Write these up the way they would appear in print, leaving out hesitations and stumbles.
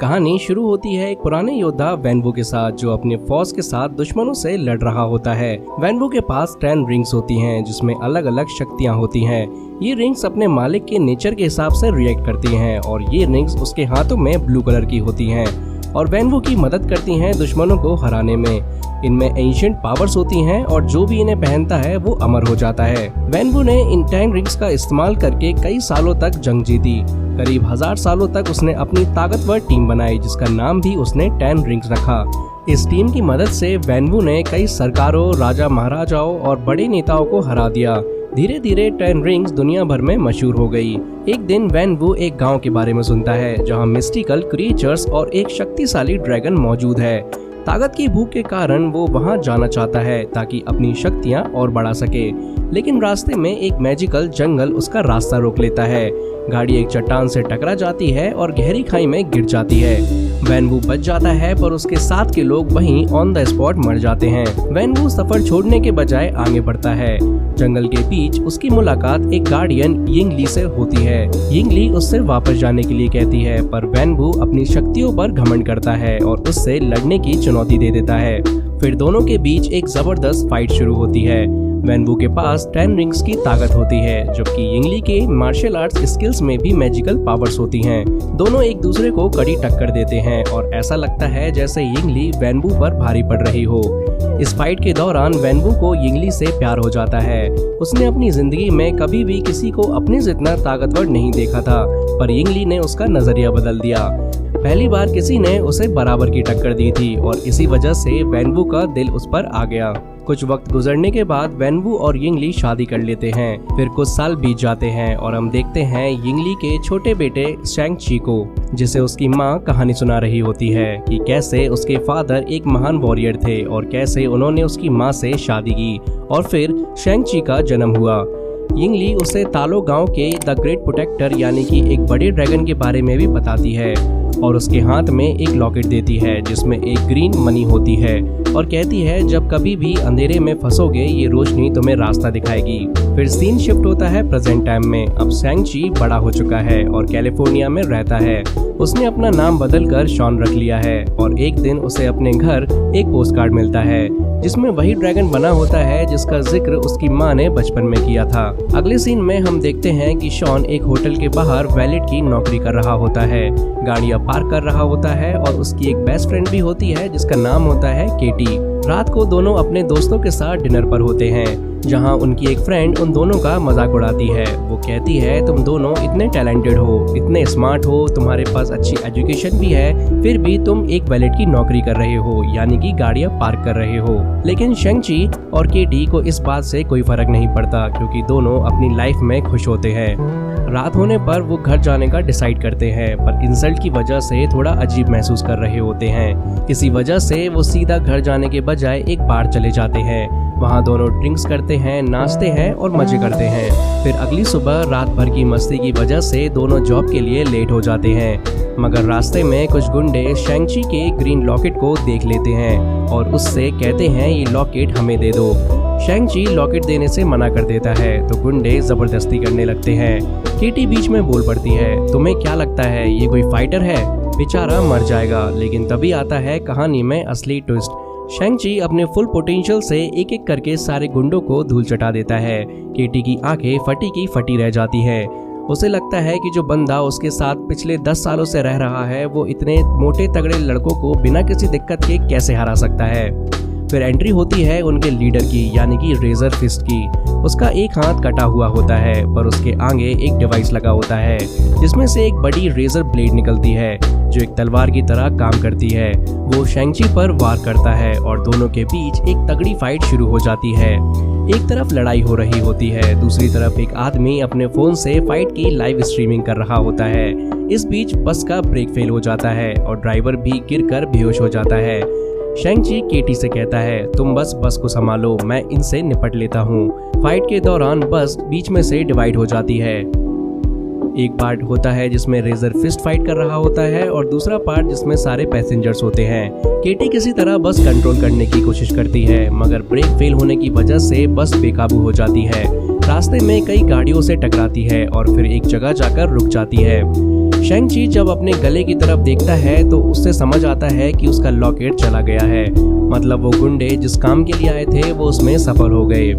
कहानी शुरू होती है एक पुराने योद्धा वैनवू के साथ, जो अपने फौज के साथ दुश्मनों से लड़ रहा होता है। वैनवू के पास 10 रिंग्स होती हैं, जिसमें अलग अलग शक्तियां होती हैं। ये रिंग्स अपने मालिक के नेचर के हिसाब से रिएक्ट करती हैं और ये रिंग्स उसके हाथों में ब्लू कलर की होती हैं और वैनवू की मदद करती हैं दुश्मनों को हराने में। इनमें एंशिएंट पावर्स होती हैं और जो भी इन्हें पहनता है वो अमर हो जाता है। वैनवू ने इन 10 रिंग्स का इस्तेमाल करके कई सालों तक जंग जीती। करीब 1000 सालों तक उसने अपनी ताकतवर टीम बनाई, जिसका नाम भी उसने 10 रिंग्स रखा। इस टीम की मदद से वैनवू ने कई सरकारों, राजा महाराजाओं और बड़े नेताओं को हरा दिया। धीरे धीरे 10 रिंग्स दुनिया भर में मशहूर हो गई। एक दिन वैनवू एक गांव के बारे में सुनता है, जहां मिस्टिकल क्रिएचर्स और एक शक्तिशाली ड्रैगन मौजूद है। ताकत की भूख के कारण वो वहां जाना चाहता है ताकि अपनी शक्तियां और बढ़ा सके, लेकिन रास्ते में एक मैजिकल जंगल उसका रास्ता रोक लेता है। गाड़ी एक चट्टान से टकरा जाती है और गहरी खाई में गिर जाती है। वैनवू बच जाता है, पर उसके साथ के लोग वहीं ऑन द स्पॉट मर जाते हैं। वैनवू सफर छोड़ने के बजाय आगे बढ़ता है। जंगल के बीच उसकी मुलाकात एक गार्डियन यिंगली से होती है। यिंगली उससे वापस जाने के लिए कहती है, पर वैनवू अपनी शक्तियों पर घमंड करता है और उससे लड़ने की चुनौती दे देता है। फिर दोनों के बीच एक जबरदस्त फाइट शुरू होती है। वैनवू के पास 10 रिंग्स की ताकत होती है, जबकि यिंगली के मार्शल आर्ट्स स्किल्स में भी मैजिकल पावर्स होती हैं। दोनों एक दूसरे को कड़ी टक्कर देते हैं और ऐसा लगता है जैसे यिंगली वैनवू पर भारी पड़ रही हो। इस फाइट के दौरान वैनवू को यिंगली से प्यार हो जाता है। उसने अपनी जिंदगी में कभी भी किसी को अपने जितना ताकतवर नहीं देखा था, पर यिंगली ने उसका नजरिया बदल दिया। पहली बार किसी ने उसे बराबर की टक्कर दी थी और इसी वजह से वैनवू का दिल उस पर आ गया। कुछ वक्त गुजरने के बाद वैनवू और यिंगली शादी कर लेते हैं। फिर कुछ साल बीत जाते हैं और हम देखते हैं यिंगली के छोटे बेटे शैंग-ची को, जिसे उसकी माँ कहानी सुना रही होती है कि कैसे उसके फादर एक महान वॉरियर थे और कैसे उन्होंने उसकी माँ से शादी की और फिर शैंग-ची का जन्म हुआ। यिंगली उसे तालो गांव के द ग्रेट प्रोटेक्टर यानी कि एक बड़े ड्रैगन के बारे में भी बताती है और उसके हाथ में एक लॉकेट देती है जिसमें एक ग्रीन मनी होती है और कहती है, जब कभी भी अंधेरे में फंसोगे ये रोशनी तुम्हें रास्ता दिखाएगी। फिर सीन शिफ्ट होता है प्रेजेंट टाइम में। अब शैंग-ची बड़ा हो चुका है और कैलिफोर्निया में रहता है। उसने अपना नाम बदलकर शॉन रख लिया है और एक दिन उसे अपने घर एक पोस्ट कार्ड मिलता है जिसमें वही ड्रैगन बना होता है जिसका जिक्र उसकी माँ ने बचपन में किया था। अगले सीन में हम देखते हैं कि शॉन एक होटल के बाहर वैलेट की नौकरी कर रहा होता है, गाड़ियाँ पार्क कर रहा होता है और उसकी एक बेस्ट फ्रेंड भी होती है जिसका नाम होता है केटी। रात को दोनों अपने दोस्तों के साथ डिनर पर होते हैं, जहां उनकी एक फ्रेंड उन दोनों का मजाक उड़ाती है। वो कहती है, तुम दोनों इतने टैलेंटेड हो, इतने स्मार्ट हो, तुम्हारे पास अच्छी एजुकेशन भी है, फिर भी तुम एक वैलेट की नौकरी कर रहे हो, यानी कि गाड़ियां पार्क कर रहे हो। लेकिन शैंग-ची और केटी को इस बात से कोई फर्क नहीं पड़ता, क्योंकि दोनों अपनी लाइफ में खुश होते हैं। रात होने पर वो घर जाने का डिसाइड करते हैं, पर इंसल्ट की वजह से थोड़ा अजीब महसूस कर रहे होते हैं। इसी वजह से वो सीधा घर जाने के बजाय एक बार चले जाते हैं। वहाँ दोनों ड्रिंक्स करते हैं, नाचते हैं और मजे करते हैं। फिर अगली सुबह रात भर की मस्ती की वजह से दोनों जॉब के लिए लेट हो जाते हैं, मगर रास्ते में कुछ गुंडे शैंग-ची के ग्रीन लॉकेट को देख लेते हैं और उससे कहते हैं, ये लॉकेट हमें दे दो। शैंग-ची लॉकेट देने से मना कर देता है तो गुंडे जबरदस्ती करने लगते हैं। केटी बीच में बोल पड़ती है, तुम्हें क्या लगता है ये कोई फाइटर है? बेचारा मर जाएगा। लेकिन तभी आता है कहानी में असली ट्विस्ट। शैंग-ची अपने फुल पोटेंशियल से एक एक करके सारे गुंडों को धूल चटा देता है। केटी की आंखें फटी की फटी रह जाती है। उसे लगता है कि जो बंदा उसके साथ पिछले 10 सालों से रह रहा है वो इतने मोटे तगड़े लड़कों को बिना किसी दिक्कत के कैसे हरा सकता है। फिर एंट्री होती है उनके लीडर की, यानी कि रेजर फिस्ट की। उसका एक हाथ कटा हुआ होता है, पर उसके आगे एक डिवाइस लगा होता है जिसमें से एक बड़ी रेजर ब्लेड निकलती है जो एक तलवार की तरह काम करती है। वो शैंग-ची पर वार करता है और दोनों के बीच एक तगड़ी फाइट शुरू हो जाती है। एक तरफ लड़ाई हो रही होती है, दूसरी तरफ एक आदमी अपने फोन से फाइट की लाइव स्ट्रीमिंग कर रहा होता है। इस बीच बस का ब्रेक फेल हो जाता है और ड्राइवर भी गिरकर बेहोश हो जाता है। शैंग-ची केटी से कहता है, तुम बस को संभालो, मैं इनसे निपट लेता हूँ। फाइट के दौरान बस बीच में से डिवाइड हो जाती है। एक पार्ट होता है जिसमें रेजर फिस्ट फाइट कर रहा होता है और दूसरा पार्ट जिसमें सारे पैसेंजर्स होते हैं। केटी किसी तरह बस कंट्रोल करने की कोशिश करती है, मगर ब्रेक फेल होने की वजह से बस बेकाबू हो जाती है। रास्ते में कई गाड़ियों से टकराती है और फिर एक जगह जाकर रुक जाती है। शेंग-ची जब अपने गले की तरफ देखता है तो उससे समझ आता है कि उसका लॉकेट चला गया है। मतलब वो गुंडे जिस काम के लिए आए थे वो उसमें सफल हो गए।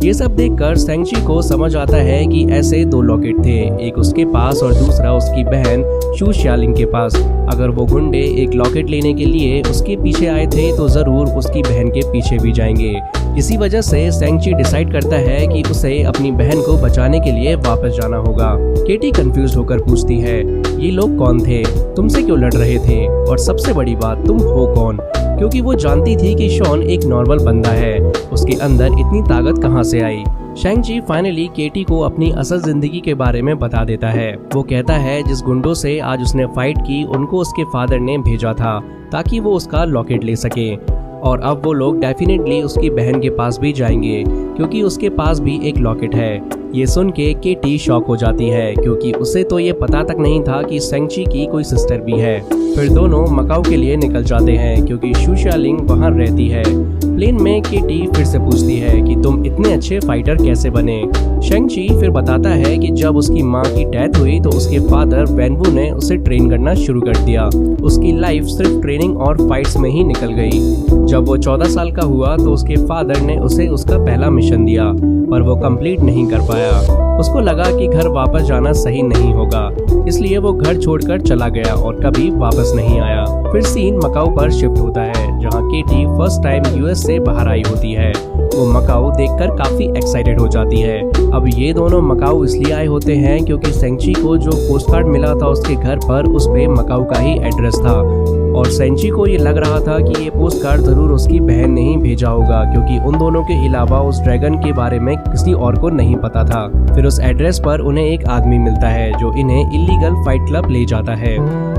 ये सब देखकर शेंग-ची को समझ आता है कि ऐसे 2 लॉकेट थे, एक उसके पास और दूसरा उसकी बहन शू शालिंग के पास। अगर वो गुंडे एक लॉकेट लेने के लिए उसके पीछे आए थे तो जरूर उसकी बहन के पीछे भी जाएंगे। इसी वजह से शेंग-ची डिसाइड करता है कि उसे अपनी बहन को बचाने के लिए वापस जाना होगा। केटी कंफ्यूज होकर पूछती है, ये लोग कौन थे, तुमसे क्यों लड़ रहे थे, और सबसे बड़ी बात तुम हो कौन? क्योंकि वो जानती थी कि शॉन एक नॉर्मल बंदा है, उसके अंदर इतनी ताकत कहां से आई। शेंग-ची फाइनली केटी को अपनी असल जिंदगी के बारे में बता देता है। वो कहता है जिस गुंडों से आज उसने फाइट की उनको उसके फादर ने भेजा था ताकि वो उसका लॉकेट ले सके, और अब वो लोग डेफिनेटली उसकी बहन के पास भी जाएंगे क्योंकि उसके पास भी एक लॉकेट है। ये सुन के केटी शॉक हो जाती है क्योंकि उसे तो ये पता तक नहीं था कि शेंग-ची की कोई सिस्टर भी है। फिर दोनों मकाऊ के लिए निकल जाते हैं क्योंकि शू शालिंग वहाँ रहती है। प्लेन में केटी फिर से पूछती है कि तुम इतने अच्छे फाइटर कैसे बने। शेंग-ची फिर बताता है कि जब उसकी माँ की डेथ हुई तो उसके फादर वैनवू ने उसे ट्रेन करना शुरू कर दिया। उसकी लाइफ सिर्फ ट्रेनिंग और फाइट्स में ही निकल गई। जब वो 14 साल का हुआ तो उसके फादर ने उसे उसका पहला मिशन दिया पर वो कंप्लीट नहीं कर पाया। उसको लगा कि घर वापस जाना सही नहीं होगा, इसलिए वो घर छोड़कर चला गया और कभी वापस नहीं आया। फिर सीन मकाऊ पर शिफ्ट होता है जहाँ केटी फर्स्ट टाइम यूएस से बाहर आई होती है। वो मकाऊ देखकर काफी एक्साइटेड हो जाती है। अब ये दोनों मकाऊ इसलिए आए होते हैं क्योंकि शेंग-ची को जो पोस्ट कार्ड मिला था उसके घर पर उस पे मकाऊ का ही एड्रेस था, और शेंग-ची को ये लग रहा था कि ये पोस्ट कार्ड जरूर उसकी बहन ने ही भेजा होगा क्योंकि उन दोनों के अलावा उस ड्रैगन के बारे में किसी और को नहीं पता था। फिर उस एड्रेस पर उन्हें एक आदमी मिलता है जो इन्हें इलीगल फाइट क्लब ले जाता है।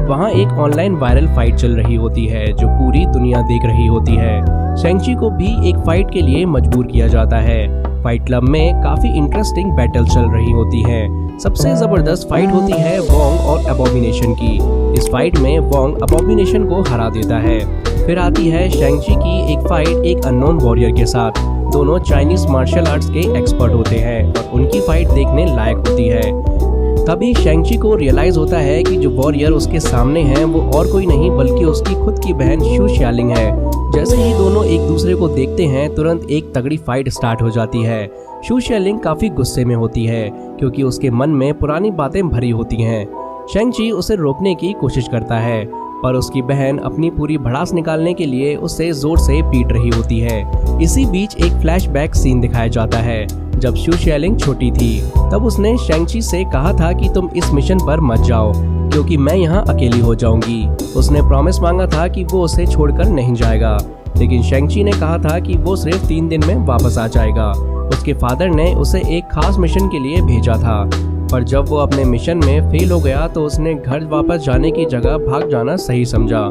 वहाँ एक ऑनलाइन वायरल फाइट चल रही होती है जो पूरी दुनिया देख रही होती है। शेंग-ची को भी एक फाइट के लिए मजबूर किया जाता है। फाइट क्लब में काफी इंटरेस्टिंग बैटल चल रही होती है। सबसे जबरदस्त फाइट होती है वोंग और अबोमिनेशन की। इस फाइट में वोंग अबोमिनेशन को हरा देता है। फिर आती है शेंग-ची की एक फाइट एक अननोन वॉरियर के साथ। दोनों चाइनीज मार्शल आर्ट्स के एक्सपर्ट होते हैं और उनकी फाइट देखने लायक होती है। तभी शेंग-ची को रियलाइज होता है कि जो वॉरियर उसके सामने हैं वो और कोई नहीं बल्कि उसकी खुद की बहन शू शालिंग है। जैसे ही दोनों एक दूसरे को देखते हैं तुरंत एक तगड़ी फाइट स्टार्ट हो जाती है। शू शालिंग काफी गुस्से में होती है क्योंकि उसके मन में पुरानी बातें भरी होती हैं। शेंग-ची उसे रोकने की कोशिश करता है पर उसकी बहन अपनी पूरी भड़ास निकालने के लिए उसे जोर से पीट रही होती है। इसी बीच एक फ्लैशबैक सीन दिखाया जाता है जब शू शालिंग छोटी थी। तब उसने शेंग-ची से कहा था कि तुम इस मिशन पर मत जाओ क्योंकि मैं यहाँ अकेली हो जाऊंगी। उसने प्रॉमिस मांगा था कि वो उसे छोड़कर नहीं जाएगा, लेकिन शेंग-ची ने कहा था कि वो सिर्फ 3 दिन में वापस आ जाएगा। उसके फादर ने उसे एक खास मिशन के लिए भेजा था, पर जब वो अपने मिशन में फेल हो गया तो उसने घर वापस जाने की जगह भाग जाना सही समझा।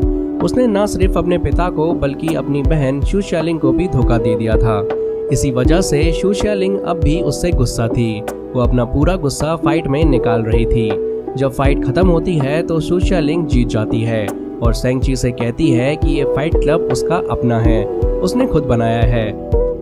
उसने न सिर्फ अपने पिता को बल्कि अपनी बहन शू शालिंग को भी धोखा दे दिया था। इसी वजह से शू शालिंग अब भी उससे गुस्सा थी। वो अपना पूरा गुस्सा फाइट में निकाल रही थी। जब फाइट खत्म होती है तो शू शालिंग जीत जाती है और शेंग-ची से कहती है कि ये फाइट क्लब उसका अपना है, उसने खुद बनाया है,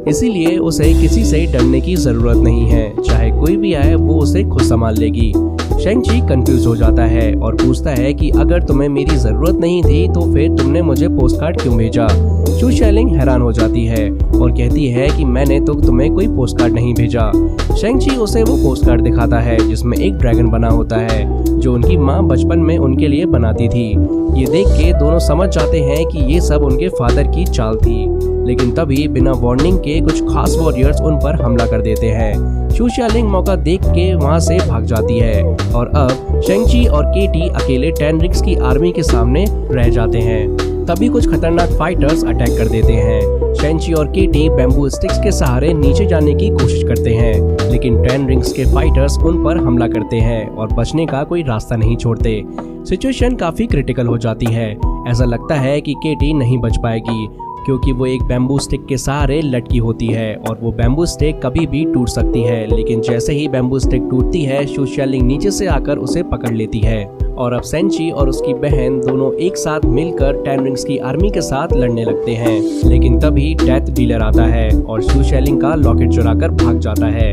इसीलिए उसे किसी से डरने की जरूरत नहीं है। चाहे कोई भी आए वो उसे खुद संभाल लेगी। शेंग-ची कंफ्यूज हो जाता है और पूछता है कि अगर तुम्हें मेरी जरूरत नहीं थी तो फिर तुमने मुझे पोस्ट कार्ड क्यों भेजा। शू शालिंग हैरान हो जाती है और कहती है कि मैंने तो तुम्हें कोई पोस्ट कार्ड नहीं भेजा। शेंग-ची उसे वो पोस्ट कार्ड दिखाता है जिसमें एक ड्रैगन बना होता है जो उनकी माँ बचपन में उनके लिए बनाती थी। ये देख के दोनों समझ जाते हैं कि ये सब उनके फादर की चाल थी, लेकिन तभी बिना वार्निंग के कुछ खास वॉरियर्स उन पर हमला कर देते हैं। शू शालिंग मौका देख के वहाँ से भाग जाती है और अब शेंग-ची और केटी अकेले 10 रिंग्स की आर्मी के सामने रह जाते हैं। तभी कुछ खतरनाक फाइटर्स अटैक कर देते हैं। शेंग-ची और केटी बैम्बू स्टिक्स के सहारे नीचे जाने की कोशिश करते हैं, लेकिन 10 रिंग्स के फाइटर्स उन पर हमला करते हैं और बचने का कोई रास्ता नहीं छोड़ते। सिचुएशन काफी क्रिटिकल हो जाती है। ऐसा लगता है कि केटी नहीं बच पाएगी क्योंकि वो एक बैम्बू स्टिक के सहारे लटकी होती है और वो बैम्बू स्टिक कभी भी टूट सकती है। लेकिन जैसे ही बैम्बू स्टिक टूटती है शू शालिंग नीचे से आकर उसे पकड़ लेती है और अब शेंग-ची और उसकी बहन दोनों एक साथ मिलकर 10 रिंग्स की आर्मी के साथ लड़ने लगते हैं। लेकिन तभी डेथ डीलर आता है और शू शालिंग का लॉकेट चुराकर भाग जाता है।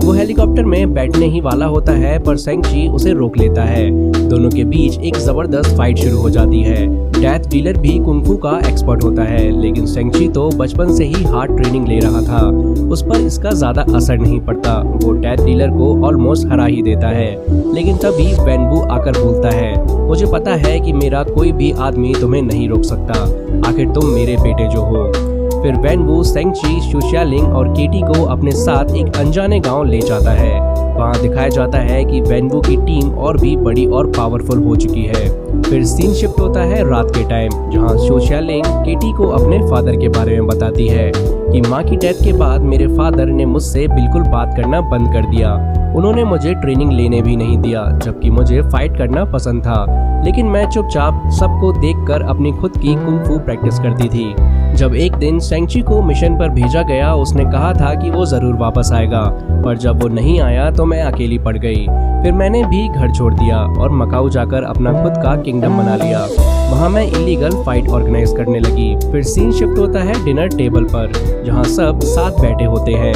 वो हेलीकॉप्टर में बैठने ही वाला होता है पर सेंगची उसे रोक लेता है। दोनों के बीच एक जबरदस्त फाइट शुरू हो जाती है। डेथ डीलर भी कुंग-फू का एक्सपर्ट होता है, लेकिन सेंगची तो बचपन से ही हार्ड ट्रेनिंग ले रहा था, उस पर इसका ज्यादा असर नहीं पड़ता। वो डेथ डीलर को ऑलमोस्ट हरा ही देता है, लेकिन तभी वेनवू आकर बोलता है, मुझे पता है कि मेरा कोई भी आदमी तुम्हें नहीं रोक सकता, आखिर तुम मेरे बेटे जो हो। फिर वेनवू सेंगची, शुशियालिंग और केटी को अपने साथ एक अनजाने गांव ले जाता है। वहां दिखाया जाता है कि वेनवू की टीम और भी बड़ी और पावरफुल हो चुकी है। फिर सीन शिफ्ट होता है रात के टाइम, जहां शुशियालिंग केटी को अपने फादर के बारे में बताती है कि माँ की डेथ के बाद मेरे फादर ने मुझसे बिल्कुल बात करना बंद कर दिया। उन्होंने मुझे ट्रेनिंग लेने भी नहीं दिया, जबकि मुझे फाइट करना पसंद था, लेकिन मैं चुपचाप सबको देखकर अपनी खुद की कुंग-फू प्रैक्टिस करती थी। जब एक दिन सेंगची को मिशन पर भेजा गया, उसने कहा था कि वो जरूर वापस आएगा, पर जब वो नहीं आया तो मैं अकेली पड़ गई। फिर मैंने भी घर छोड़ दिया और मकाऊ जाकर अपना खुद का किंगडम बना लिया। वहाँ मैं इलीगल फाइट ऑर्गेनाइज करने लगी। फिर सीन शिफ्ट होता है डिनर टेबल पर, जहाँ सब साथ बैठे होते हैं।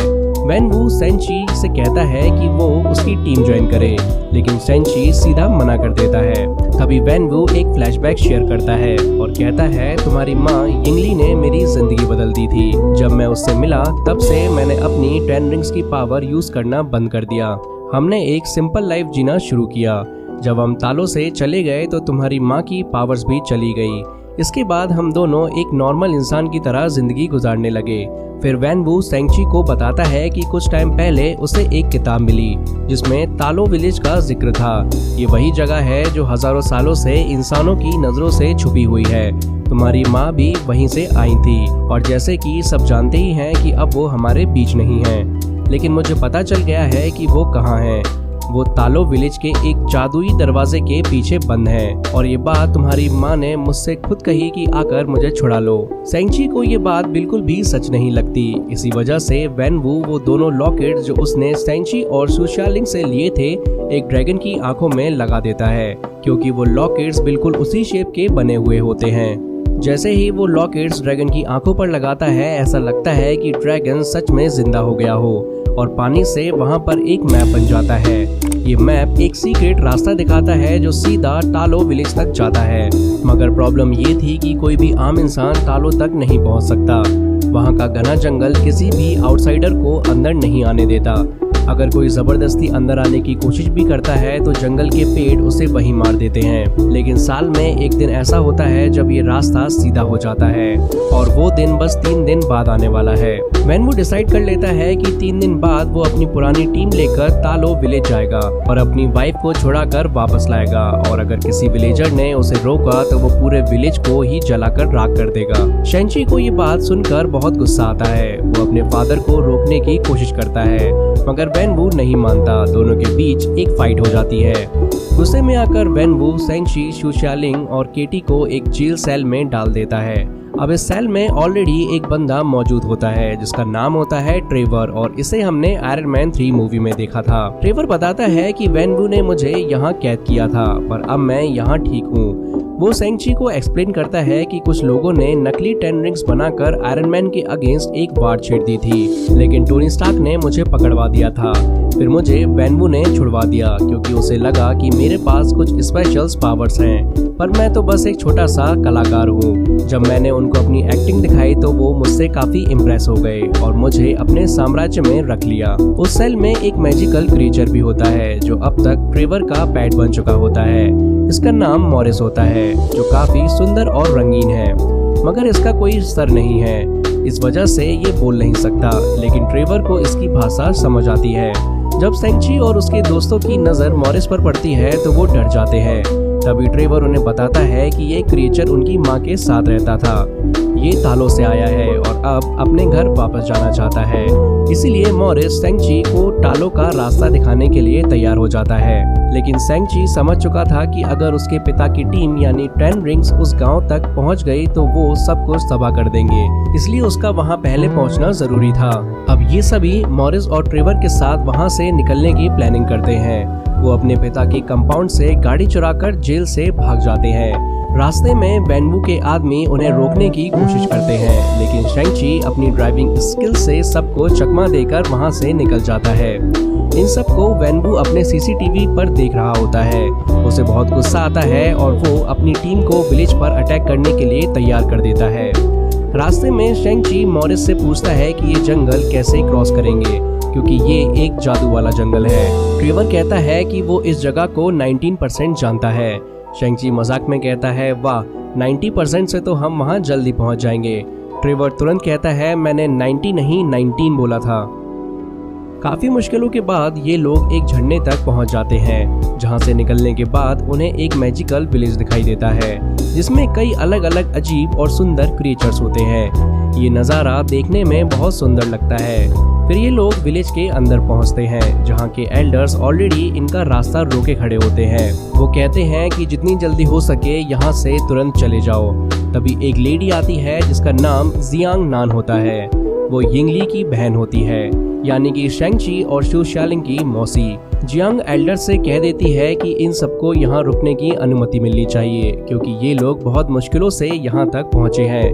वेनवू सेंगची से कहता है कि वो उसकी टीम ज्वाइन करे, लेकिन सेंगची सीधा मना कर देता है। तभी वेनवू एक फ्लैशबैक शेयर करता है और कहता है, तुम्हारी माँ यिंगली ने मेरी जिंदगी बदल दी थी। जब मैं उससे मिला तब से मैंने अपनी 10 रिंग्स की पावर यूज करना बंद कर दिया। हमने एक सिंपल लाइफ जीना शुरू किया। जब हम तालों से चले गए तो तुम्हारी माँ की पावर्स भी चली गई। इसके बाद हम दोनों एक नॉर्मल इंसान की तरह जिंदगी गुजारने लगे। फिर वेनवू सेंगची को बताता है कि कुछ टाइम पहले उसे एक किताब मिली जिसमें तालो विलेज का जिक्र था। ये वही जगह है जो हजारों सालों से इंसानों की नजरों से छुपी हुई है। तुम्हारी माँ भी वहीं से आई थी, और जैसे कि सब जानते ही हैं कि अब वो हमारे बीच नहीं है, लेकिन मुझे पता चल गया है कि वो कहाँ है। वो तालो विलेज के एक जादुई दरवाजे के पीछे बंद है, और ये बात तुम्हारी माँ ने मुझसे खुद कही कि आकर मुझे छुड़ा लो। सेंगची को ये बात बिल्कुल भी सच नहीं लगती। इसी वजह से वेनवू वो दोनों लॉकेट जो उसने सेंगची और शुशियालिंग से लिए थे एक ड्रैगन की आंखों में लगा देता है, क्योंकि वो लॉकेट्स बिल्कुल उसी शेप के बने हुए होते हैं। जैसे ही वो लॉकेट्स ड्रैगन की आंखों पर लगाता है, ऐसा लगता है कि ड्रैगन सच में जिंदा हो गया हो, और पानी से वहां पर एक मैप बन जाता है। ये मैप एक सीक्रेट रास्ता दिखाता है जो सीधा तालो विलेज तक जाता है, मगर प्रॉब्लम ये थी कि कोई भी आम इंसान तालो तक नहीं पहुंच सकता। वहां का घना जंगल किसी भी आउटसाइडर को अंदर नहीं आने देता। अगर कोई जबरदस्ती अंदर आने की कोशिश भी करता है तो जंगल के पेड़ उसे वहीं मार देते हैं। लेकिन साल में एक दिन ऐसा होता है जब ये रास्ता सीधा हो जाता है, और वो दिन बस 3 दिन बाद आने वाला है। वेनवू डिसाइड कर लेता है कि 3 दिन बाद वो अपनी पुरानी टीम लेकर तालो विलेज जाएगा और अपनी वाइफ को छुड़ाकर वापस लाएगा, और अगर किसी विलेजर ने उसे रोका तो वो पूरे विलेज को ही जलाकर राख कर देगा। सेंगची को ये बात सुनकर बहुत गुस्सा आता है। वो अपने फादर को रोकने की कोशिश करता है, मगर वेनवू नहीं मानता। दोनों के बीच एक फाइट हो जाती है। गुस्से में आकर वेनवू सेंगची, शुशियालिंग और केटी को एक जेल सेल में डाल देता है। अब इस सेल में ऑलरेडी एक बंदा मौजूद होता है जिसका नाम होता है ट्रेवर, और इसे हमने आयरन मैन 3 मूवी में देखा था। ट्रेवर बताता है कि वेनवू ने मुझे यहाँ कैद किया था, पर अब मैं यहाँ ठीक हूँ। वो सेंगची को एक्सप्लेन करता है कि कुछ लोगों ने नकली 10 रिंग्स बनाकर आयरन मैन के अगेंस्ट एक वार छेड़ दी थी, लेकिन टोनी स्टार्क ने मुझे पकड़वा दिया था। फिर मुझे वेनवू ने छुड़वा दिया क्योंकि उसे लगा कि मेरे पास कुछ स्पेशल पावर्स हैं, पर मैं तो बस एक छोटा सा कलाकार हूँ। जब मैंने उनको अपनी एक्टिंग दिखाई तो वो मुझसे काफी इम्प्रेस हो गए और मुझे अपने साम्राज्य में रख लिया। उस सेल में एक मैजिकल क्रिएचर भी होता है जो अब तक ट्रेवर का पेट बन चुका होता है। इसका नाम मॉरिस होता है, जो काफी सुंदर और रंगीन है, मगर इसका कोई सर नहीं है। इस वजह से ये बोल नहीं सकता, लेकिन ट्रेवर को इसकी भाषा समझ आती है। जब सेंगची और उसके दोस्तों की नजर मॉरिस पर पड़ती है तो वो डर जाते हैं। तभी ट्रेवर उन्हें बताता है कि ये क्रिएचर उनकी माँ के साथ रहता था। ये तालों से आया है और अब अपने घर वापस जाना चाहता है। इसीलिए मॉरिस सेंगची को तालों का रास्ता दिखाने के लिए तैयार हो जाता है। लेकिन सेंगची समझ चुका था कि अगर उसके पिता की टीम यानी 10 रिंग्स उस गांव तक पहुंच गई तो वो सब कुछ तबाह कर देंगे, इसलिए उसका वहां पहले पहुंचना जरूरी था। अब ये सभी मॉरिस और ट्रेवर के साथ वहां से निकलने की प्लानिंग करते हैं। वो अपने पिता के कंपाउंड से गाड़ी चुराकर जेल से भाग जाते हैं। रास्ते में वेनवू के आदमी उन्हें रोकने की कोशिश करते हैं, लेकिन सेंगची अपनी ड्राइविंग स्किल से सबको चकमा देकर वहां से निकल जाता है। इन सब को वेनवू अपने सीसीटीवी पर देख रहा होता है। उसे बहुत गुस्सा आता है और वो अपनी टीम को विलेज पर अटैक करने के लिए तैयार कर देता है। रास्ते में शेंग-ची मॉरिस से पूछता है कि ये जंगल कैसे क्रॉस करेंगे, क्योंकि ये एक जादू वाला जंगल है। ट्रेवर कहता है कि वो इस जगह को 19% जानता है। शेंग-ची मजाक में कहता है, वाह 90% से तो हम वहाँ जल्दी पहुँच जाएंगे। ट्रेवर तुरंत कहता है, मैंने 90 नहीं 19 बोला था। काफी मुश्किलों के बाद ये लोग एक झरने तक पहुंच जाते हैं, जहां से निकलने के बाद उन्हें एक मैजिकल विलेज दिखाई देता है, जिसमें कई अलग अलग अजीब और सुंदर क्रिएचर्स होते हैं। ये नज़ारा देखने में बहुत सुंदर लगता है। फिर ये लोग विलेज के अंदर पहुंचते हैं, जहां के एल्डर्स ऑलरेडी इनका रास्ता रोके खड़े होते हैं। वो कहते हैं कि जितनी जल्दी हो सके यहाँ से तुरंत चले जाओ। तभी एक लेडी आती है जिसका नाम जियांग नान होता है। वो यिंगली की बहन होती है, यानी कि शेंग-ची और शू शालिंग की मौसी। जियांग एल्डर से कह देती है कि इन सबको यहाँ रुकने की अनुमति मिलनी चाहिए, क्योंकि ये लोग बहुत मुश्किलों से यहाँ तक पहुँचे हैं।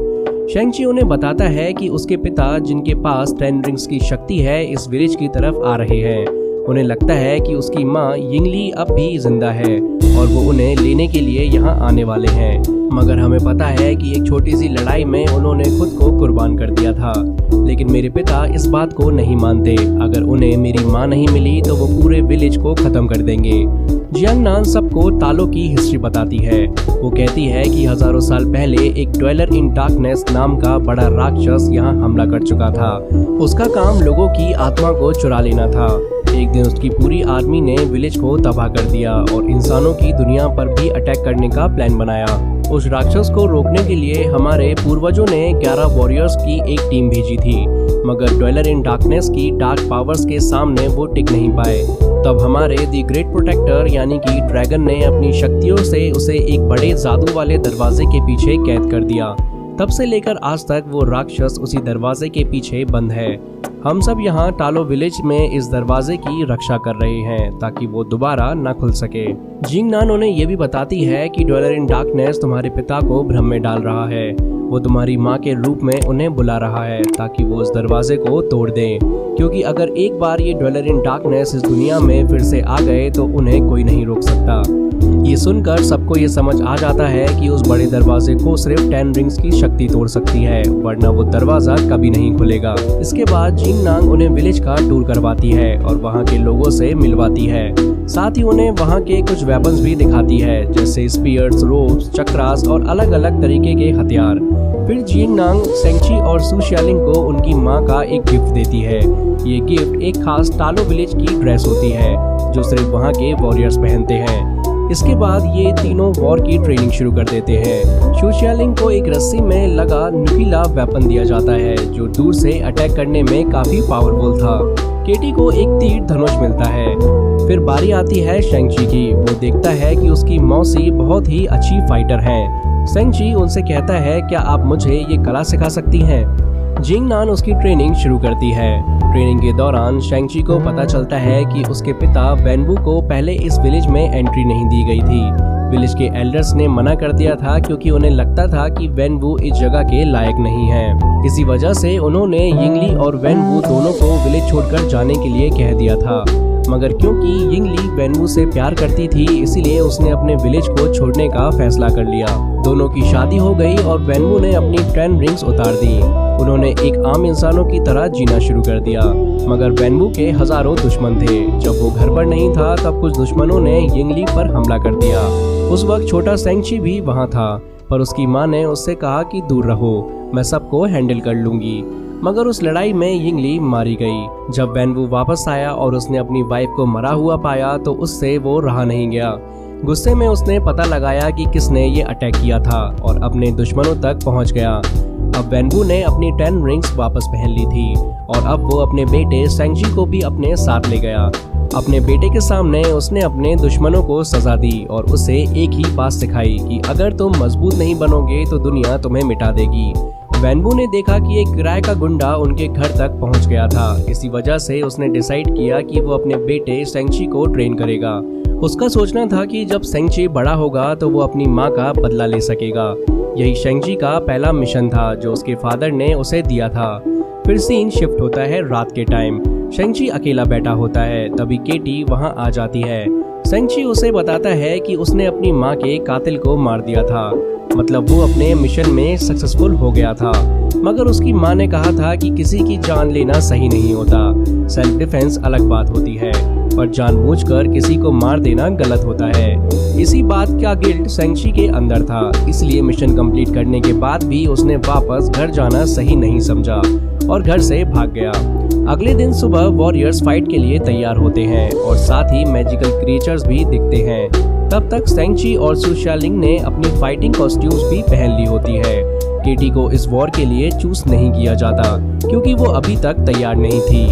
शेंग-ची उन्हें बताता है कि उसके पिता, जिनके पास 10 रिंग्स की शक्ति है, इस विलेज की तरफ आ रहे हैं। उन्हें लगता है कि उसकी माँ यिंगली अब भी जिंदा है और वो उन्हें लेने के लिए यहाँ आने वाले हैं। मगर हमें पता है कि एक छोटी सी लड़ाई में उन्होंने खुद को कुर्बान कर दिया था। लेकिन मेरे पिता इस बात को नहीं मानते। अगर उन्हें मेरी माँ नहीं मिली तो वो पूरे विलेज को खत्म कर देंगे। जियांग नान सबको तालों की हिस्ट्री बताती है। वो कहती है कि हजारों साल पहले एक ड्वेलर इन डार्कनेस नाम का बड़ा राक्षस यहाँ हमला कर चुका था। उसका काम लोगों की आत्मा को चुरा लेना था। एक दिन उसकी पूरी आर्मी ने विलेज को तबाह कर दिया और इंसानों की दुनिया पर भी अटैक करने का प्लान बनाया। उस राक्षस को रोकने के लिए हमारे पूर्वजों ने 11 वॉरियर्स की एक टीम भेजी थी, मगर ड्वेलर इन डार्कनेस की डार्क पावर्स के सामने वो टिक नहीं पाए। तब हमारे द ग्रेट प्रोटेक्टर यानी कि ड्रैगन ने अपनी शक्तियों से उसे एक बड़े जादू वाले दरवाजे के पीछे कैद कर दिया। तब से लेकर आज तक वो राक्षस उसी दरवाजे के पीछे बंद है। हम सब यहाँ टालो विलेज में इस दरवाजे की रक्षा कर रहे हैं ताकि वो दोबारा न खुल सके। जियांग नान उन्हें ये भी बताती है कि ड्वेलर इन डार्कनेस तुम्हारे पिता को भ्रम में डाल रहा है। वो तुम्हारी माँ के रूप में उन्हें बुला रहा है ताकि वो उस दरवाजे को तोड़ दें, क्योंकि अगर एक बार ये ड्वेलर इन डार्कनेस इस दुनिया में फिर से आ गए तो उन्हें कोई नहीं रोक सकता। ये सुनकर सबको ये समझ आ जाता है कि उस बड़े दरवाजे को सिर्फ 10 रिंग्स की शक्ति तोड़ सकती है, वरना वो दरवाजा कभी नहीं खुलेगा। इसके बाद जियांग नान उन्हें विलेज का टूर करवाती है और वहाँ के लोगों से मिलवाती है। साथ ही उन्हें वहाँ के कुछ वेपन्स भी दिखाती है, जैसे स्पीयर्स, रोप्स, चक्रास और अलग अलग तरीके के हथियार। फिर जियांग नान शेंग-ची और शू शालिंग को उनकी माँ का एक गिफ्ट देती है। ये गिफ्ट एक खास टालो विलेज की ड्रेस होती है जो सिर्फ वहाँ के वॉरियर्स पहनते हैं। इसके बाद ये तीनों वॉर की ट्रेनिंग शुरू कर देते हैं। शू शालिंग को एक रस्सी में लगा नुकीला वेपन दिया जाता है जो दूर से अटैक करने में काफी पावरफुल था। केटी को एक तीर धनुष मिलता है। फिर बारी आती है शेंग-ची की। वो देखता है कि उसकी मौसी बहुत ही अच्छी फाइटर हैं। शेंग-ची उनसे कहता है, क्या आप मुझे ये कला सिखा सकती हैं? जियांग नान उसकी ट्रेनिंग शुरू करती है। ट्रेनिंग के दौरान शेंग-ची को पता चलता है कि उसके पिता वेनवू को पहले इस विलेज में एंट्री नहीं दी गई थी। विलेज के एल्डर्स ने मना कर दिया था क्योंकि उन्हें लगता था कि वेनवू इस जगह के लायक नहीं है। इसी वजह से उन्होंने यिंगली और वेनवू दोनों को विलेज छोड़कर जाने के लिए कह दिया था। मगर क्योंकि यिंगली वेनवू से प्यार करती थी, इसीलिए उसने अपने विलेज को छोड़ने का फैसला कर लिया। दोनों की शादी हो गई और वेनवू ने अपनी 10 रिंग्स उतार दी। उन्होंने एक आम इंसानों की तरह जीना शुरू कर दिया। मगर वेनवू के हजारों दुश्मन थे। जब वो घर पर नहीं था तब कुछ दुश्मनों ने यिंगली पर हमला कर दिया। उस वक्त छोटा शेंग-ची भी वहाँ था, पर उसकी माँ ने उससे कहा कि दूर रहो, मैं सबको हैंडल कर लूंगी। मगर उस लड़ाई में यिंगली मारी गई। जब वेनवू वापस आया और उसने अपनी वाइफ को मरा हुआ पाया तो उससे वो रहा नहीं गया। गुस्से में उसने पता लगाया कि किसने ये अटैक किया था और अपने दुश्मनों तक पहुंच गया। अब वेनवू ने अपनी 10 रिंग्स वापस पहन ली थी और अब वो अपने बेटे शेंग-ची को भी अपने साथ ले गया। अपने बेटे के सामने उसने अपने दुश्मनों को सजा दी और उसे एक ही बात सिखाई कि अगर तुम मजबूत नहीं बनोगे तो दुनिया तुम्हें मिटा देगी। वेनवू ने देखा कि एक किराए का गुंडा उनके घर तक पहुंच गया था। इसी वजह से उसने डिसाइड किया कि वो अपने बेटे शेंग-ची को ट्रेन करेगा। उसका सोचना था कि जब शेंग-ची बड़ा होगा तो वो अपनी माँ का बदला ले सकेगा। यही शेंग-ची का पहला मिशन था जो उसके फादर ने उसे दिया था। फिर सीन शिफ्ट होता है रात के टाइम। शेंग-ची अकेला बैठा होता है, तभी केटी वहाँ आ जाती है। शेंग-ची उसे बताता है कि उसने अपनी माँ के कातिल को मार दिया था, मतलब वो अपने मिशन में सक्सेसफुल हो गया था। मगर उसकी माँ ने कहा था कि किसी की जान लेना सही नहीं होता, सेल्फ डिफेंस अलग बात होती है, पर जानबूझकर किसी को मार देना गलत होता है। इसी बात का गिल्ट शेंग-ची के अंदर था, इसलिए मिशन कंप्लीट करने के बाद भी उसने वापस घर जाना सही नहीं समझा और घर से भाग गया। अगले दिन सुबह वॉरियर्स फाइट के लिए तैयार होते हैं और साथ ही मैजिकल क्रिएचर्स भी दिखते हैं। तब तक शेंग-ची और सु शाओलिंग ने अपनी फाइटिंग कॉस्ट्यूम्स भी पहन ली होती है। केटी को इस वॉर के लिए चूज नहीं किया जाता क्योंकि वो अभी तक तैयार नहीं थी।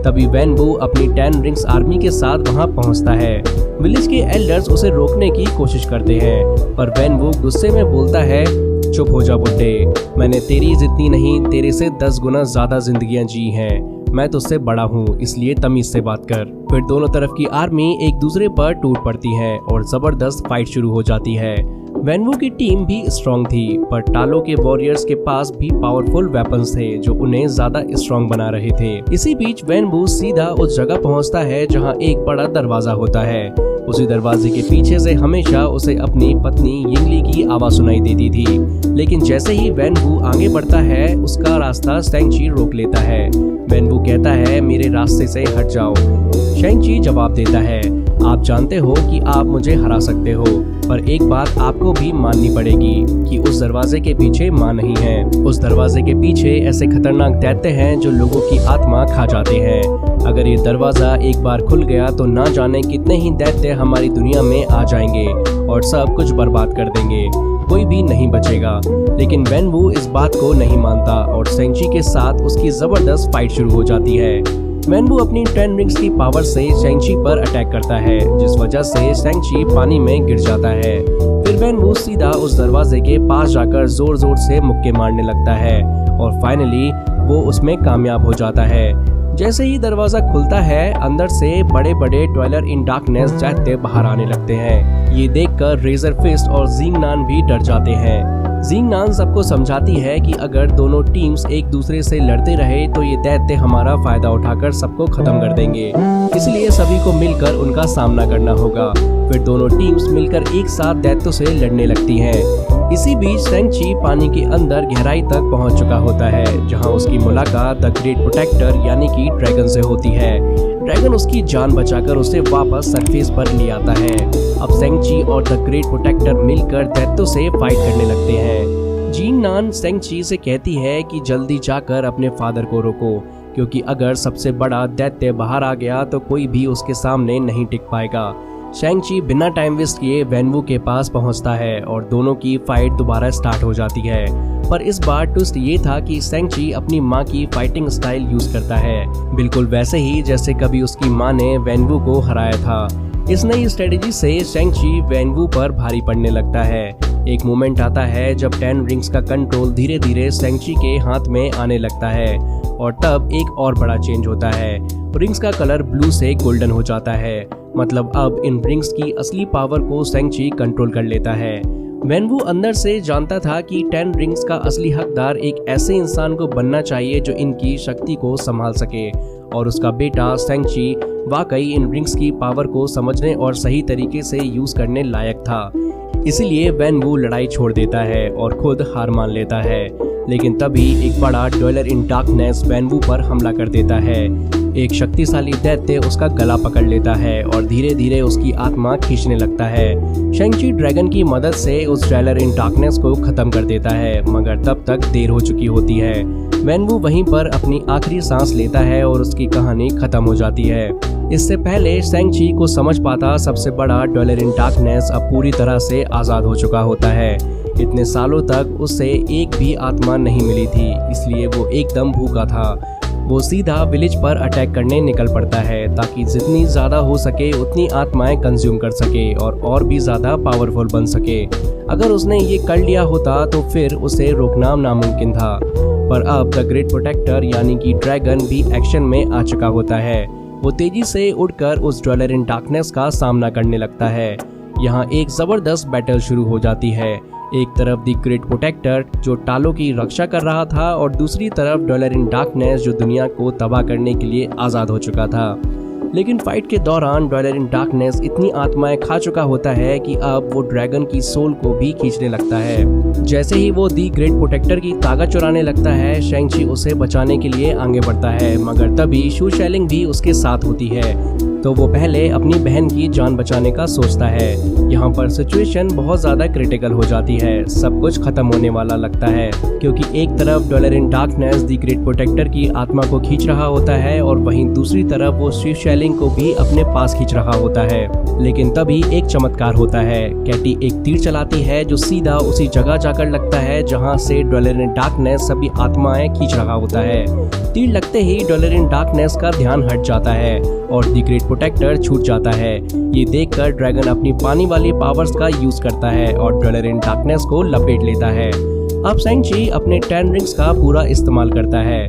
तभी वैन वू अपनी 10 रिंग्स आर्मी के साथ वहां पहुंचता है। विलेज के एल्डर्स उसे रोकने की कोशिश करते हैं, पर वैन वू गुस्से में बोलता है, चुप हो जा बुड्ढे, मैंने तेरी जितनी नहीं तेरे से 10 गुना ज्यादा जिंदगियां जी हैं। मैं तुझसे बड़ा हूँ, इसलिए तमीज से बात कर। फिर दोनों तरफ की आर्मी एक दूसरे पर टूट पड़ती है और जबरदस्त फाइट शुरू हो जाती है। वैन वू की टीम भी स्ट्रॉन्ग थी, पर टालो के वॉरियर्स के पास भी पावरफुल वेपन्स थे जो उन्हें ज्यादा स्ट्रॉन्ग बना रहे थे। इसी बीच वैन वू सीधा उस जगह पहुंचता है जहां एक बड़ा दरवाजा होता है। उसी दरवाजे के पीछे से हमेशा उसे अपनी पत्नी यिंगली की आवाज सुनाई देती थी, लेकिन जैसे ही वैन वू आगे बढ़ता है उसका रास्ता शेंग-ची रोक लेता है। वैन वू कहता है, मेरे रास्ते से हट जाओ। शेंग-ची जवाब देता है, आप जानते हो कि आप मुझे हरा सकते हो, पर एक बात आपको भी माननी पड़ेगी कि उस दरवाजे के पीछे माँ नहीं है। उस दरवाजे के पीछे ऐसे खतरनाक दैत्य हैं जो लोगों की आत्मा खा जाते हैं। अगर ये दरवाजा एक बार खुल गया तो ना जाने कितने ही दैत्य हमारी दुनिया में आ जाएंगे और सब कुछ बर्बाद कर देंगे, कोई भी नहीं बचेगा। लेकिन वैन वू इस बात को नहीं मानता और शेंग-ची के साथ उसकी जबरदस्त फाइट शुरू हो जाती है। वैन वू अपनी 10 रिंग्स की पावर से शेंग-ची पर अटैक करता है, जिस वजह से शेंग-ची पानी में गिर जाता है। फिर वैन वू सीधा उस दरवाजे के पास जाकर जोर जोर से मुक्के मारने लगता है और फाइनली वो उसमें कामयाब हो जाता है। जैसे ही दरवाजा खुलता है, अंदर से बड़े बड़े ट्वेलर इन डार्कनेस दैत्य बाहर आने लगते हैं। ये देखकर रेजर फिस्ट और जिंगनान भी डर जाते हैं। जिंगनान सबको समझाती है कि अगर दोनों टीम्स एक दूसरे से लड़ते रहे तो ये दैत्य हमारा फायदा उठाकर सबको खत्म कर देंगे, इसलिए सभी को मिलकर उनका सामना करना होगा। फिर दोनों टीम्स मिलकर एक साथ दैत्यों से लड़ने लगती हैं। इसी बीच शेंग-ची पानी के अंदर गहराई तक पहुंच चुका होता है, जहां उसकी मुलाकात द ग्रेट प्रोटेक्टर यानी कि ड्रैगन से होती है। ड्रैगन उसकी जान बचाकर उसे वापस सरफेस पर ले आता है। अब शेंग-ची और द ग्रेट प्रोटेक्टर मिलकर दैत्यों से फाइट करने लगते हैं। जिंगनान शेंग-ची से कहती है कि जल्दी जाकर अपने फादर को रोको, क्योंकि अगर सबसे बड़ा दैत्य बाहर आ गया तो कोई भी उसके सामने नहीं टिक पाएगा। शेंग-ची बिना टाइम वेस्ट किए वैन वू के पास पहुंचता है और दोनों की फाइट दोबारा स्टार्ट हो जाती है। पर इस बार ट्विस्ट ये था कि शेंग-ची अपनी माँ की फाइटिंग स्टाइल यूज करता है, बिल्कुल वैसे ही जैसे कभी उसकी माँ ने वैन वू को हराया था। इस नई स्ट्रेटेजी से शेंग-ची वैन वू पर भारी पड़ने लगता है। एक मोमेंट आता है जब 10 रिंग्स का कंट्रोल धीरे धीरे शेंग-ची के हाथ में आने लगता है और तब एक और बड़ा चेंज होता है। रिंग्स का कलर ब्लू से गोल्डन हो जाता है, मतलब अब इन रिंग्स की असली पावर को शेंग-ची कंट्रोल कर लेता है। वैन वू अंदर से जानता था कि 10 रिंग्स का असली हकदार एक ऐसे इंसान को बनना चाहिए जो इनकी शक्ति को संभाल सके, और उसका बेटा शेंग-ची वाकई इन रिंग्स की पावर को समझने और सही तरीके से यूज करने लायक था। इसीलिए वैन वू लड़ाई छोड़ देता है और खुद हार मान लेता है। लेकिन तभी एक बड़ा ड्वेलर इन डार्कनेस वैन वू पर हमला कर देता है। एक शक्तिशाली दैत्य उसका गला पकड़ लेता है और धीरे धीरे उसकी आत्मा खींचने लगता है। शेंग-ची ड्रैगन की मदद से उस ड्वेलर इन डार्कनेस को खत्म कर देता है, मगर तब तक देर हो चुकी होती है। वैन वू वहीं पर अपनी आखिरी सांस लेता है और उसकी कहानी खत्म हो जाती है। इससे पहले शेंग-ची को समझ पाता सबसे बड़ा ड्वेलर इन डार्कनेस अब पूरी तरह से आजाद हो चुका होता है। इतने सालों तक उसे एक भी आत्मा नहीं मिली थी, इसलिए वो एकदम भूखा था। वो सीधा विलेज पर अटैक करने निकल पड़ता है ताकि जितनी ज्यादा हो सके उतनी आत्माएं कंज्यूम कर सके और भी ज्यादा पावरफुल बन सके। अगर उसने ये कर लिया होता तो फिर उसे रोकना नामुमकिन था। पर अब द ग्रेट प्रोटेक्टर यानी कि ड्रैगन भी एक्शन में आ चुका होता है। वो तेजी से उड़कर उस ड्वेलर इन डार्कनेस का सामना करने लगता है। यहाँ एक जबरदस्त बैटल शुरू हो जाती है। एक तरफ द ग्रेट प्रोटेक्टर जो टालो की रक्षा कर रहा था और दूसरी तरफ डवेलर इन डार्कनेस जो दुनिया को तबाह करने के लिए आज़ाद हो चुका था। लेकिन फाइट के दौरान डवेलर इन डार्कनेस इतनी आत्माएं खा चुका होता है कि अब वो ड्रैगन की सोल को भी खींचने लगता है। जैसे ही वो दी ग्रेट प्रोटेक्टर की ताकत चुराने लगता है, शेंग-ची उसे बचाने के लिए आगे बढ़ता है, मगर तभी शू शेलिंग भी उसके साथ होती है। तो वो पहले अपनी बहन की जान बचाने का सोचता है। यहाँ पर सिचुएशन बहुत ज़्यादा क्रिटिकल हो जाती है, सब कुछ खत्म होने वाला लगता है, क्योंकि एक तरफ dweller in darkness the great protector की आत्मा को खींच रहा होता है और वहीं दूसरी तरफ वो शू शेलिंग को भी अपने पास खींच रहा होता है। लेकिन तभी एक चमत्कार होता है। कैटी एक तीर चलाती है जो सीधा उसी जगह जाकर लगता है जहाँ से डवेलर इन डार्कनेस सभी आत्माएं खींच रहा होता है। तीर लगते ही डवेलर इन डार्कनेस का ध्यान हट जाता है और दी ग्रेट प्रोटेक्टर छूट जाता है। ये देखकर ड्रैगन अपनी पानी वाली पावर्स का यूज करता है और डवेलर इन डार्कनेस को लपेट लेता है। अब शेंग-ची अपने 10 रिंग्स का पूरा इस्तेमाल करता है।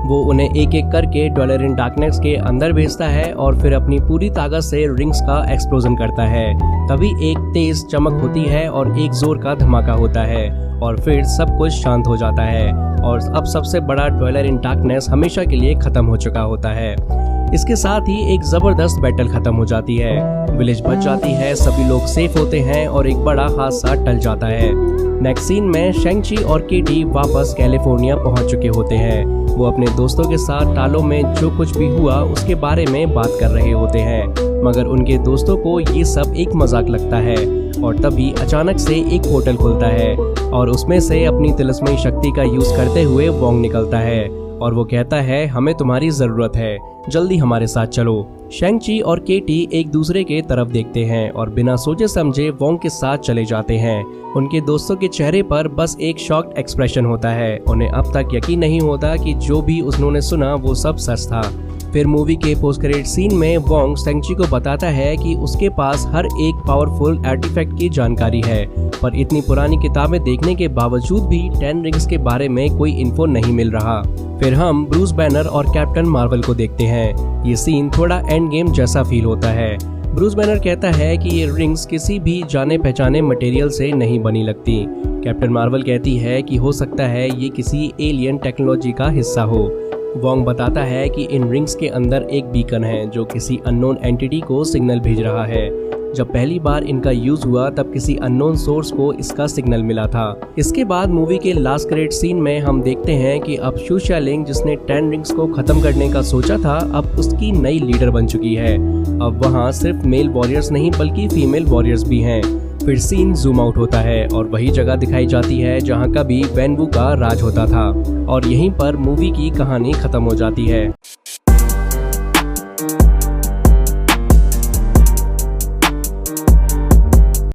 वो उन्हें एक एक करके डवेलर इन डार्कनेस के अंदर भेजता है और फिर अपनी पूरी ताकत से रिंग्स का एक्सप्लोजन करता है। तभी एक तेज चमक होती है और एक जोर का धमाका होता है और फिर सब कुछ शांत हो जाता है और अब सबसे बड़ा डवेलर इन डार्कनेस हमेशा के लिए खत्म हो चुका होता है। इसके साथ ही एक जबरदस्त बैटल खत्म हो जाती है, विलेज बच जाती है, सभी लोग सेफ होते हैं और एक बड़ा हादसा टल जाता है। नेक्स्ट सीन में शेंग-ची और केटी वापस कैलिफोर्निया पहुंच चुके होते हैं। वो अपने दोस्तों के साथ टालो में जो कुछ भी हुआ उसके बारे में बात कर रहे होते हैं, मगर उनके दोस्तों को ये सब एक मजाक लगता है और तभी अचानक से एक पोर्टल खुलता है और उसमें से अपनी तिलस्मयी शक्ति का यूज करते हुए वोंग निकलता है और वो कहता है हमें तुम्हारी जरूरत है, जल्दी हमारे साथ चलो। शेंग-ची और केटी एक दूसरे के तरफ देखते हैं और बिना सोचे समझे वोंग के साथ चले जाते हैं। उनके दोस्तों के चेहरे पर बस एक शॉक्ड एक्सप्रेशन होता है। उन्हें अब तक यकीन नहीं होता कि जो भी उन्होंने सुना वो सब सच था। फिर मूवी के पोस्ट क्रेडिट सीन में वोंग शेंग-ची को बताता है कि उसके पास हर एक पावरफुल आर्टिफैक्ट की जानकारी है, पर इतनी पुरानी किताबें देखने के बावजूद भी 10 रिंग्स के बारे में कोई इन्फो नहीं मिल रहा। फिर हम ब्रूस बैनर और कैप्टन मार्वल को देखते हैं। ये सीन थोड़ा एंड गेम जैसा फील होता है। ब्रूस बैनर कहता है कि ये रिंग्स किसी भी जाने पहचाने मटेरियल से नहीं बनी लगती। कैप्टन मार्वल कहती है कि हो सकता है ये किसी एलियन टेक्नोलॉजी का हिस्सा हो। वोंग बताता है कि इन रिंग्स के अंदर एक बीकन है जो किसी अननोन एंटिटी को सिग्नल भेज रहा है। जब पहली बार इनका यूज हुआ तब किसी अननोन सोर्स को इसका सिग्नल मिला था। इसके बाद मूवी के लास्ट क्रेडिट सीन में हम देखते हैं कि अब शू शेलिंग जिसने 10 रिंग्स को खत्म करने का सोचा था, अब उसकी नई लीडर बन चुकी है। अब वहाँ सिर्फ मेल वॉरियर्स नहीं बल्कि फीमेल वॉरियर्स भी हैं। फिर सीन जूम आउट होता है और वही जगह दिखाई जाती है जहाँ कभी वैन वू का राज होता था और यहीं पर मूवी की कहानी खत्म हो जाती है।